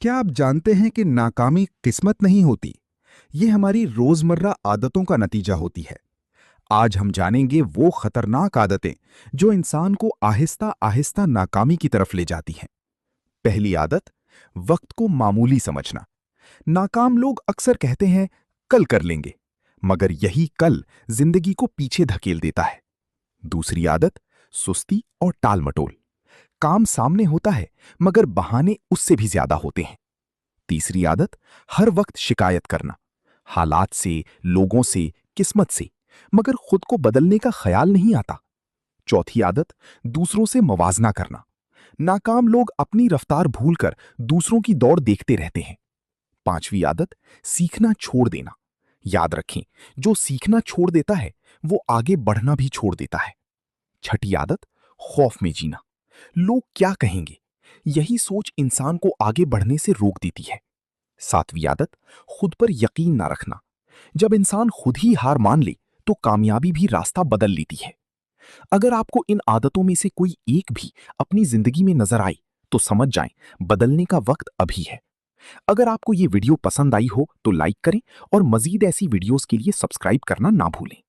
क्या आप जानते हैं कि नाकामी किस्मत नहीं होती? ये हमारी रोजमर्रा आदतों का नतीजा होती है। आज हम जानेंगे वो खतरनाक आदतें जो इंसान को आहिस्ता आहिस्ता नाकामी की तरफ ले जाती हैं। पहली आदत, वक्त को मामूली समझना। नाकाम लोग अक्सर कहते हैं, कल कर लेंगे, मगर यही कल जिंदगी को पीछे धकेल देता है। दूसरी आदत, सुस्ती और टाल मटोल। काम सामने होता है, मगर बहाने उससे भी ज्यादा होते हैं। तीसरी आदत, हर वक्त शिकायत करना, हालात से, लोगों से, किस्मत से, मगर खुद को बदलने का ख्याल नहीं आता। चौथी आदत, दूसरों से मवाजना करना। नाकाम लोग अपनी रफ्तार भूलकर दूसरों की दौड़ देखते रहते हैं। पांचवी आदत, सीखना छोड़ देना। याद रखें, जो सीखना छोड़ देता है वो आगे बढ़ना भी छोड़ देता है। छठी आदत, खौफ में जीना। लोग क्या कहेंगे, यही सोच इंसान को आगे बढ़ने से रोक देती है। सातवीं आदत, खुद पर यकीन ना रखना। जब इंसान खुद ही हार मान ले तो कामयाबी भी रास्ता बदल लेती है। अगर आपको इन आदतों में से कोई एक भी अपनी जिंदगी में नजर आए तो समझ जाएं, बदलने का वक्त अभी है। अगर आपको ये वीडियो पसंद आई हो तो लाइक करें और मजीद ऐसी वीडियोस के लिए सब्सक्राइब करना ना भूलें।